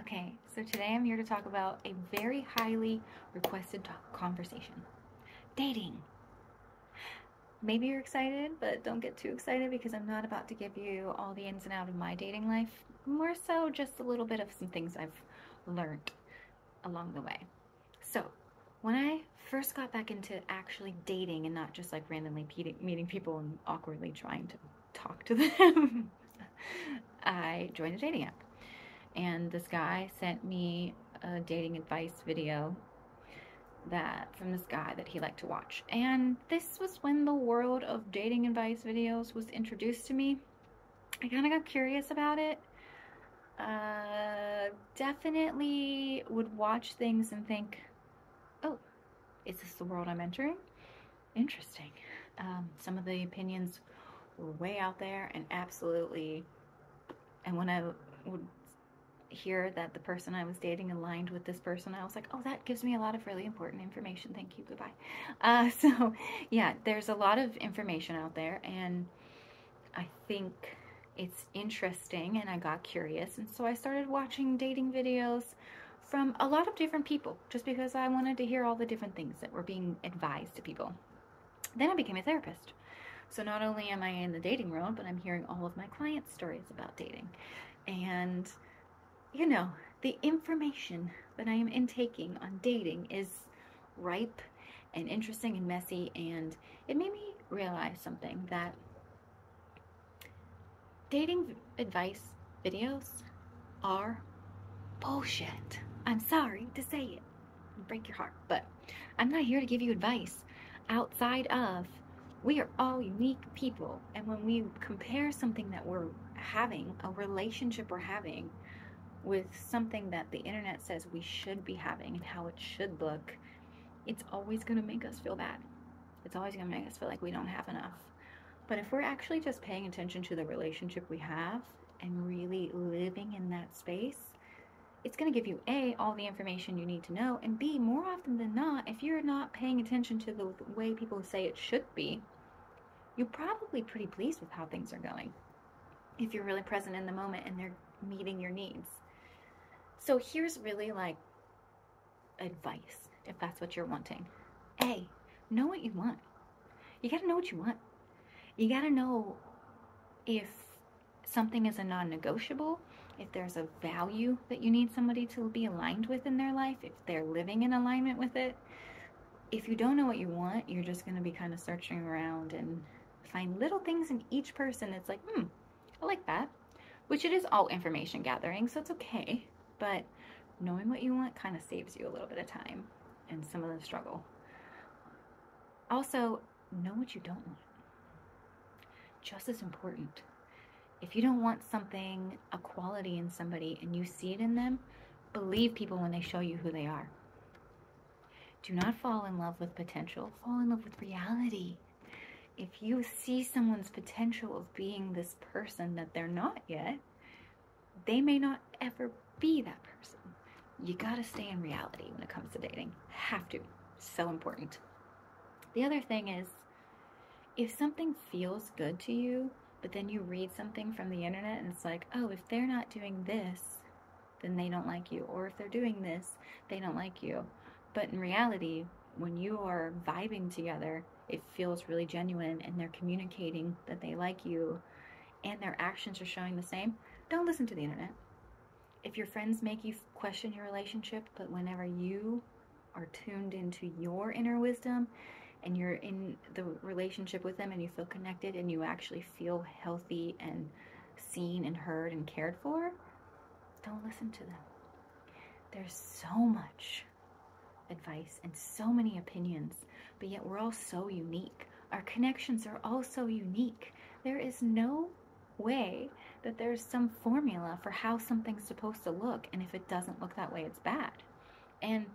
Okay, so today I'm here to talk about a very highly requested conversation. Dating. Maybe you're excited, but don't get too excited because I'm not about to give you all the ins and outs of my dating life. More so just a little bit of some things I've learned along the way. So, when I first got back into actually dating and not just like randomly meeting people and awkwardly trying to talk to them, I joined a dating app. And this guy sent me a dating advice video from this guy that he liked to watch. And this was when the world of dating advice videos was introduced to me. I kind of got curious about it. Definitely would watch things and think, oh, is this the world I'm entering? Interesting. Some of the opinions were way out there and absolutely, and when I would hear that the person I was dating aligned with this person, I was like, oh, that gives me a lot of really important information. Thank you. Goodbye. So yeah, there's a lot of information out there, and I think it's interesting, and I got curious, and so I started watching dating videos from a lot of different people just because I wanted to hear all the different things that were being advised to people. Then I became a therapist. So not only am I in the dating world, but I'm hearing all of my clients' stories about dating. And you know, the information that I am intaking on dating is ripe and interesting and messy, and it made me realize something, that dating advice videos are bullshit. I'm sorry to say it, break your heart, but I'm not here to give you advice outside of, we are all unique people, and when we compare something that we're having, a relationship we're having, with something that the internet says we should be having and how it should look, it's always going to make us feel bad. It's always going to make us feel like we don't have enough. But if we're actually just paying attention to the relationship we have and really living in that space, it's going to give you A, all the information you need to know, and B, more often than not, if you're not paying attention to the way people say it should be, you're probably pretty pleased with how things are going if you're really present in the moment and they're meeting your needs. So here's really like advice, if that's what you're wanting. A, know what you want. You gotta know what you want. You gotta know if something is a non-negotiable, if there's a value that you need somebody to be aligned with in their life, if they're living in alignment with it. If you don't know what you want, you're just gonna be kind of searching around and find little things in each person. It's like, I like that, which it is all information gathering, so it's okay. But knowing what you want kind of saves you a little bit of time and some of the struggle. Also, know what you don't want. Just as important. If you don't want something, a quality in somebody, and you see it in them, believe people when they show you who they are. Do not fall in love with potential. Fall in love with reality. If you see someone's potential of being this person that they're not yet, they may not ever be that person. You gotta stay in reality when it comes to dating. Have to. So important. The other thing is, if something feels good to you, but then you read something from the internet and it's like, oh, if they're not doing this, then they don't like you. Or if they're doing this, they don't like you. But in reality, when you are vibing together, it feels really genuine and they're communicating that they like you and their actions are showing the same. Don't listen to the internet. If your friends make you question your relationship, but whenever you are tuned into your inner wisdom and you're in the relationship with them and you feel connected and you actually feel healthy and seen and heard and cared for, don't listen to them. There's so much advice and so many opinions, but yet we're all so unique. Our connections are all so unique. There is no way that there's some formula for how something's supposed to look, and if it doesn't look that way, it's bad. And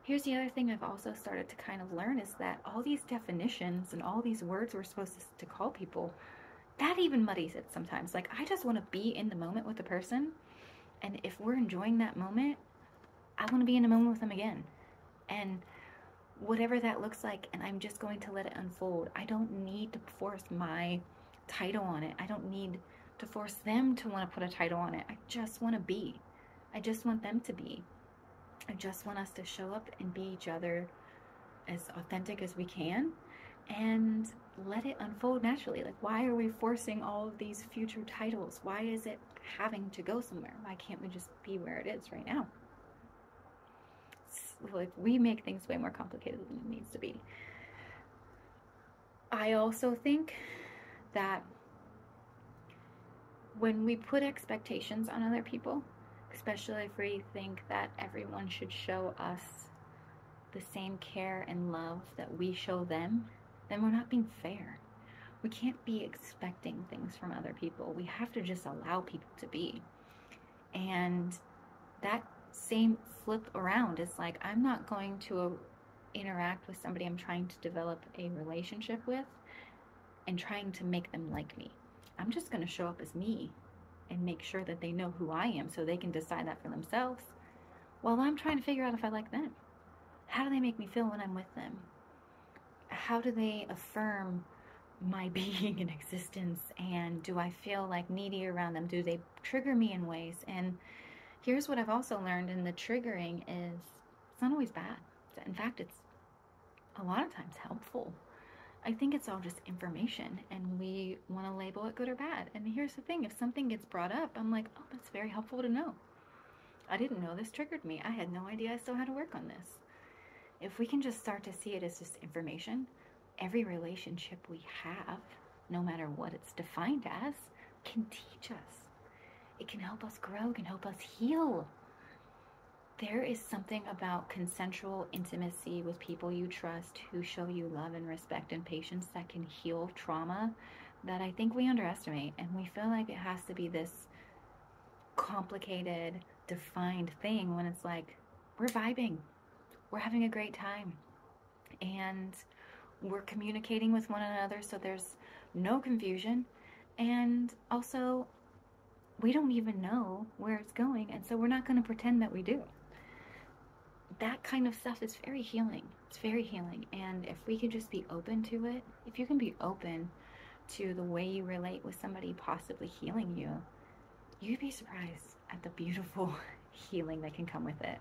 here's the other thing I've also started to kind of learn is that all these definitions and all these words we're supposed to call people, that even muddies it sometimes. Like, I just want to be in the moment with the person, and if we're enjoying that moment, I want to be in the moment with them again. And whatever that looks like, and I'm just going to let it unfold. I don't need to force my title on it. I don't need to force them to want to put a title on it. I just want to be. I just want them to be. I just want us to show up and be each other as authentic as we can and let it unfold naturally. Like, why are we forcing all of these future titles? Why is it having to go somewhere? Why can't we just be where it is right now? Like, we make things way more complicated than it needs to be. I also think that when we put expectations on other people, especially if we think that everyone should show us the same care and love that we show them, then we're not being fair. We can't be expecting things from other people. We have to just allow people to be. And that same flip around is like, I'm not going to interact with somebody I'm trying to develop a relationship with and trying to make them like me. I'm just going to show up as me and make sure that they know who I am so they can decide that for themselves while I'm trying to figure out if I like them. How do they make me feel when I'm with them? How do they affirm my being and existence? And do I feel like needy around them? Do they trigger me in ways? And here's what I've also learned in the triggering is it's not always bad. In fact, it's a lot of times helpful. I think it's all just information and we want to label it good or bad. And here's the thing, if something gets brought up, I'm like, oh, that's very helpful to know. I didn't know this triggered me. I had no idea I still had to work on this. If we can just start to see it as just information, every relationship we have, no matter what it's defined as, can teach us. It can help us grow, can help us heal. There is something about consensual intimacy with people you trust who show you love and respect and patience that can heal trauma that I think we underestimate. And we feel like it has to be this complicated, defined thing when it's like, we're vibing, we're having a great time, and we're communicating with one another so there's no confusion. And also, we don't even know where it's going, and so we're not going to pretend that we do. That kind of stuff is very healing. It's very healing. And if we could just be open to it, if you can be open to the way you relate with somebody possibly healing you, you'd be surprised at the beautiful healing that can come with it.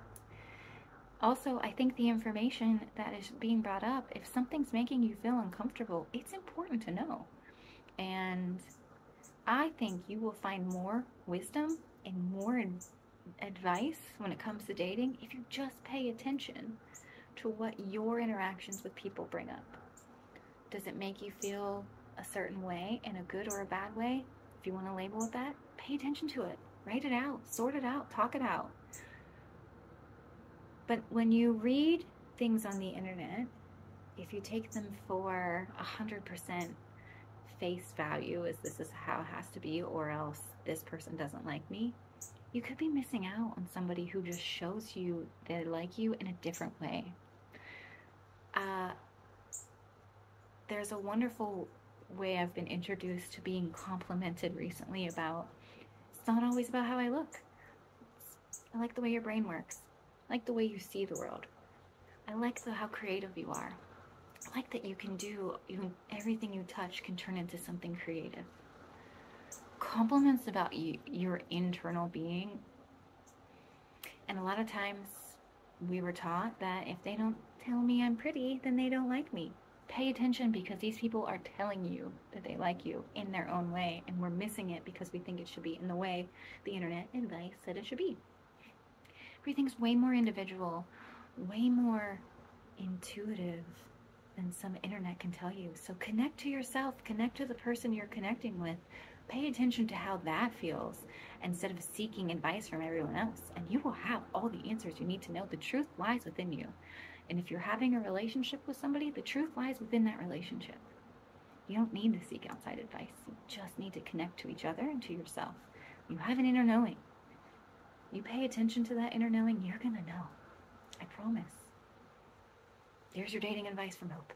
Also, I think the information that is being brought up, if something's making you feel uncomfortable, it's important to know. And I think you will find more wisdom and more advice when it comes to dating if you just pay attention to what your interactions with people bring up. Does it make you feel a certain way, in a good or a bad way? If you want to label it that, pay attention to it. Write it out, sort it out, talk it out. But when you read things on the internet, if you take them for 100% face value, as this is how it has to be, or else this person doesn't like me, you could be missing out on somebody who just shows you they like you in a different way. There's a wonderful way I've been introduced to being complimented recently about, it's not always about how I look. I like the way your brain works. I like the way you see the world. I like how creative you are. I like that you can do, everything you touch can turn into something creative. Compliments about your internal being. And a lot of times we were taught that if they don't tell me I'm pretty, then they don't like me. Pay attention, because these people are telling you that they like you in their own way, and we're missing it because we think it should be in the way the internet advice said it should be. Everything's way more individual, way more intuitive than some internet can tell you. So connect to yourself, connect to the person you're connecting with. Pay attention to how that feels instead of seeking advice from everyone else. And you will have all the answers you need to know. The truth lies within you. And if you're having a relationship with somebody, the truth lies within that relationship. You don't need to seek outside advice. You just need to connect to each other and to yourself. You have an inner knowing. You pay attention to that inner knowing, you're going to know. I promise. There's your dating advice from Hope.